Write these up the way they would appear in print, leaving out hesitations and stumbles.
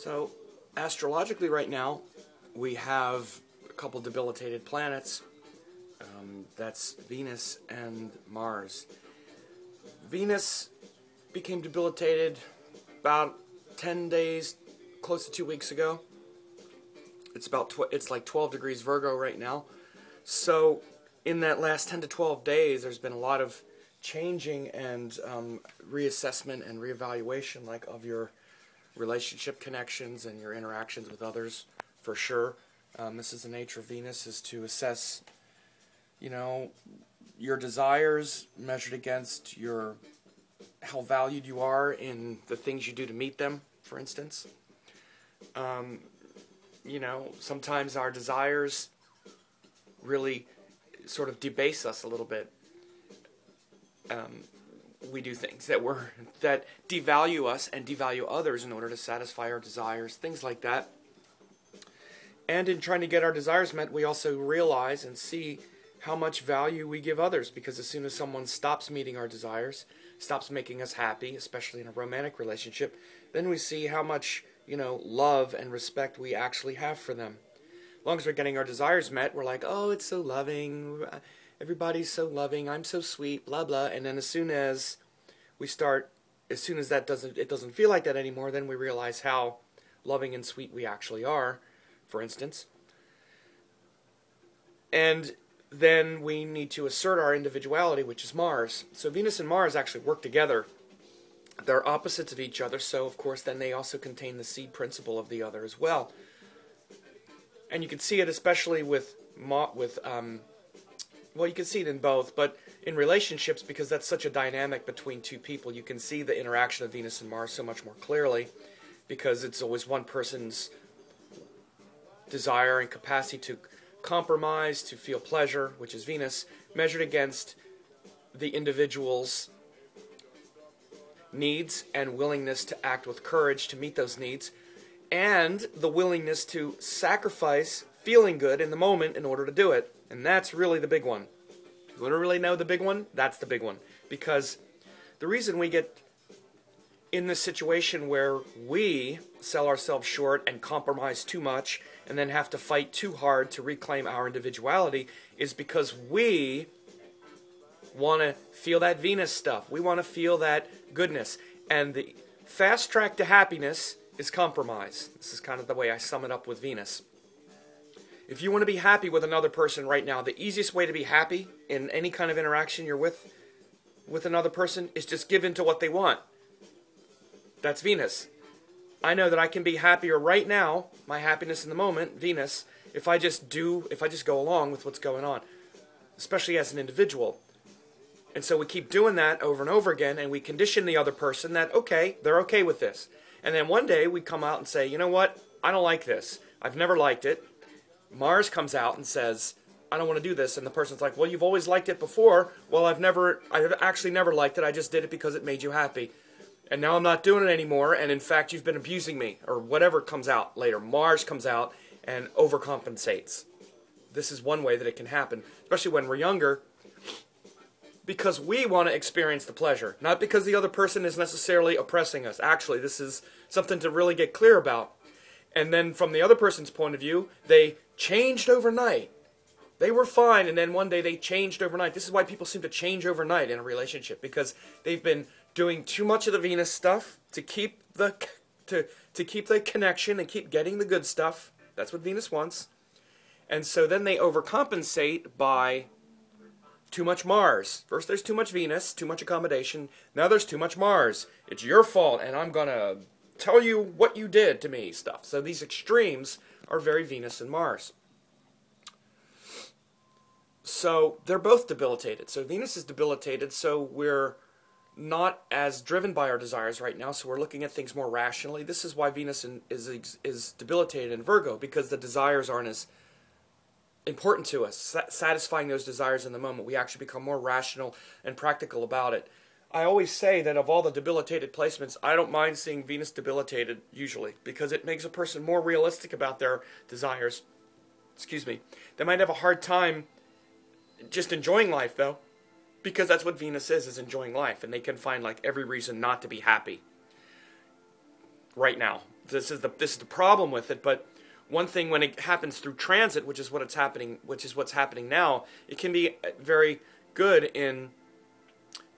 So, astrologically right now, we have a couple debilitated planets. That's Venus and Mars. Venus became debilitated about 10 days, close to 2 weeks ago. It's like 12 degrees Virgo right now. So, in that last 10 to 12 days, there's been a lot of changing and reassessment and reevaluation, like, of your relationship connections and your interactions with others, for sure. This is the nature of Venus, is to assess, your desires measured against how valued you are in the things you do to meet them, for instance. Sometimes our desires really sort of debase us a little bit. We do things that devalue us and devalue others in order to satisfy our desires, things like that. And in trying to get our desires met, we also realize and see how much value we give others, because as soon as someone stops meeting our desires, stops making us happy, especially in a romantic relationship, then we see how much, love and respect we actually have for them. As long as we're getting our desires met, we're like, oh, it's so loving, everybody's so loving, I'm so sweet, blah, blah. And then as soon as it doesn't feel like that anymore, then we realize how loving and sweet we actually are, for instance. And then we need to assert our individuality, which is Mars. So Venus and Mars actually work together. They're opposites of each other, so of course then they also contain the seed principle of the other as well. And you can see it especially you can see it in both, but in relationships, because that's such a dynamic between two people, you can see the interaction of Venus and Mars so much more clearly, because it's always one person's desire and capacity to compromise, to feel pleasure, which is Venus, measured against the individual's needs and willingness to act with courage to meet those needs, and the willingness to sacrifice feeling good in the moment in order to do it. And that's really the big one. You want to really know the big one? That's the big one. Because the reason we get in this situation where we sell ourselves short and compromise too much and then have to fight too hard to reclaim our individuality is because we want to feel that Venus stuff. We want to feel that goodness. And the fast track to happiness is compromise. This is kind of the way I sum it up with Venus. If you want to be happy with another person right now, the easiest way to be happy in any kind of interaction you're with another person is just give in to what they want. That's Venus. I know that I can be happier right now, my happiness in the moment, Venus, if I just go along with what's going on, especially as an individual. And so we keep doing that over and over again, and we condition the other person that, okay, they're okay with this. And then one day we come out and say, you know what, I don't like this. I've never liked it. Mars comes out and says, I don't want to do this. And the person's like, well, you've always liked it before. Well, I've actually never liked it. I just did it because it made you happy. And now I'm not doing it anymore. And in fact, you've been abusing me, or whatever comes out later. Mars comes out and overcompensates. This is one way that it can happen, especially when we're younger, because we want to experience the pleasure, not because the other person is necessarily oppressing us. Actually, this is something to really get clear about. And then from the other person's point of view, they changed overnight. They were fine, and then one day they changed overnight. This is why people seem to change overnight in a relationship, because they've been doing too much of the Venus stuff to keep the connection and keep getting the good stuff. That's what Venus wants. And so then they overcompensate by too much Mars. First there's too much Venus, too much accommodation. Now there's too much Mars. It's your fault, and I'm going to tell you what you did to me stuff. So these extremes are very Venus and Mars. So they're both debilitated. So Venus is debilitated, so we're not as driven by our desires right now, so we're looking at things more rationally. This is why Venus is debilitated in Virgo, because the desires aren't as important to us. Satisfying those desires in the moment, we actually become more rational and practical about it. I always say that of all the debilitated placements, I don't mind seeing Venus debilitated, usually, because it makes a person more realistic about their desires. Excuse me. They might have a hard time just enjoying life, though, because that's what Venus is enjoying life, and they can find like every reason not to be happy. right now. This is the problem with it. But one thing, when it happens through transit, which is what's happening now, it can be very good in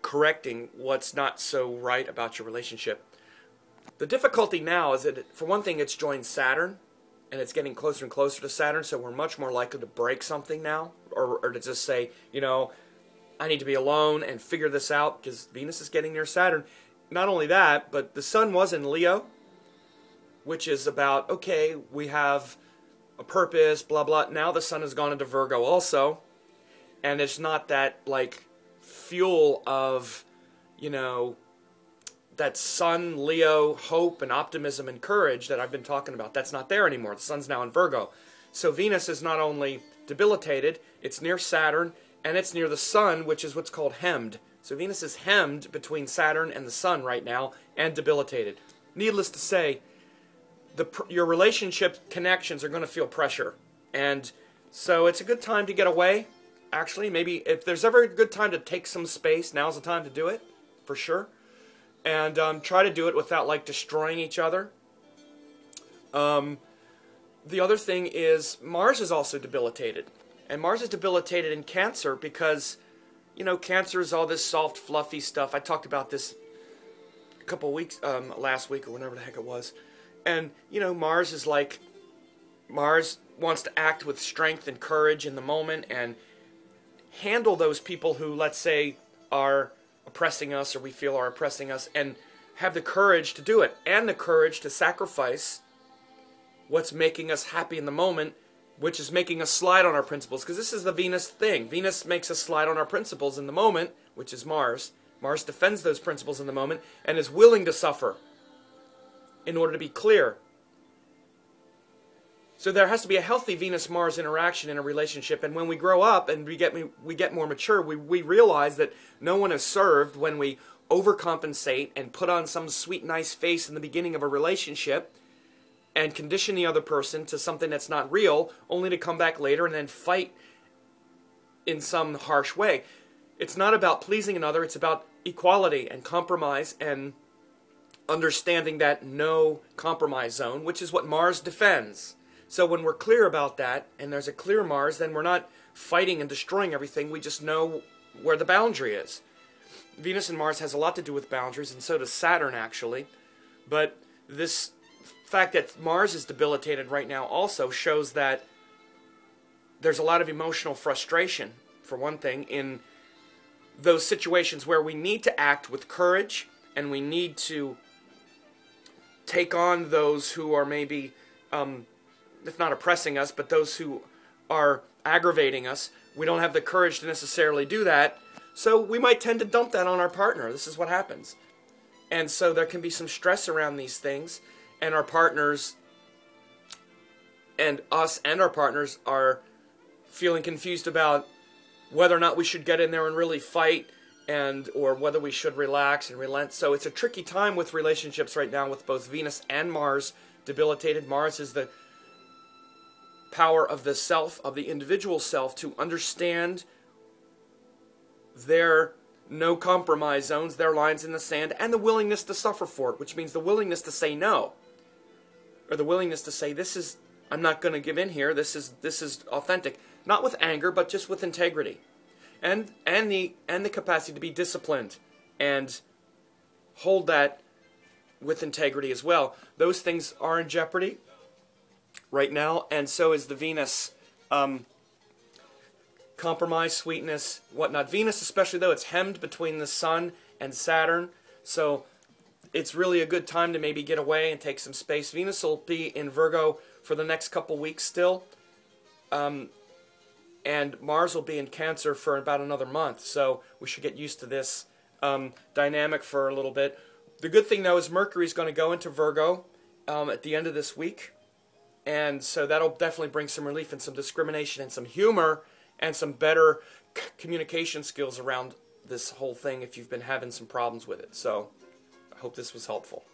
correcting what's not so right about your relationship. The difficulty now is that, for one thing, it's joined Saturn, and it's getting closer and closer to Saturn, so we're much more likely to break something now, or to just say, you know, I need to be alone and figure this out, because Venus is getting near Saturn. Not only that, but the Sun was in Leo, which is about, okay, we have a purpose, blah, blah. Now the Sun has gone into Virgo also, and it's not that, like, fuel of, you know, that Sun, Leo, hope, and optimism and courage that I've been talking about. That's not there anymore. The Sun's now in Virgo. So Venus is not only debilitated, it's near Saturn, and it's near the Sun, which is what's called hemmed. So Venus is hemmed between Saturn and the Sun right now, and debilitated. Needless to say, your relationship connections are going to feel pressure. And so it's a good time to get away. Actually, maybe if there's ever a good time to take some space, now's the time to do it, for sure. And try to do it without, like, destroying each other. The other thing is Mars is also debilitated. And Mars is debilitated in Cancer because, you know, Cancer is all this soft, fluffy stuff. I talked about this a couple weeks, last week or whenever the heck it was. And, you know, Mars is like, Mars wants to act with strength and courage in the moment and handle those people who, let's say, are oppressing us, or we feel are oppressing us, and have the courage to do it, and the courage to sacrifice what's making us happy in the moment, which is making us slide on our principles, because this is the Venus thing. Venus makes us slide on our principles in the moment, which is Mars. Mars defends those principles in the moment, and is willing to suffer in order to be clear. So there has to be a healthy Venus-Mars interaction in a relationship, and when we grow up and we get more mature, we realize that no one is served when we overcompensate and put on some sweet, nice face in the beginning of a relationship and condition the other person to something that's not real, only to come back later and then fight in some harsh way. It's not about pleasing another, it's about equality and compromise and understanding that no compromise zone, which is what Mars defends. So when we're clear about that, and there's a clear Mars, then we're not fighting and destroying everything. We just know where the boundary is. Venus and Mars has a lot to do with boundaries, and so does Saturn, actually. But this fact that Mars is debilitated right now also shows that there's a lot of emotional frustration, for one thing, in those situations where we need to act with courage, and we need to take on those who are maybe, if not oppressing us, but those who are aggravating us. We don't have the courage to necessarily do that, so we might tend to dump that on our partner. This is what happens. And so there can be some stress around these things, and our partners, and us and our partners, are feeling confused about whether or not we should get in there and really fight, or whether we should relax and relent. So it's a tricky time with relationships right now with both Venus and Mars debilitated. Mars is the power of the self, of the individual self, to understand their no compromise zones, their lines in the sand, and the willingness to suffer for it, which means the willingness to say no, or the willingness to say, I'm not going to give in here, this is authentic, not with anger, but just with integrity, and the capacity to be disciplined and hold that with integrity as well. Those things are in jeopardy right now, and so is the Venus compromise, sweetness, whatnot. Venus especially, though, it's hemmed between the Sun and Saturn, so it's really a good time to maybe get away and take some space. Venus will be in Virgo for the next couple weeks still, and Mars will be in Cancer for about another month, so we should get used to this dynamic for a little bit. The good thing, though, is Mercury's going to go into Virgo at the end of this week, and so that'll definitely bring some relief and some discrimination and some humor and some better communication skills around this whole thing if you've been having some problems with it. So I hope this was helpful.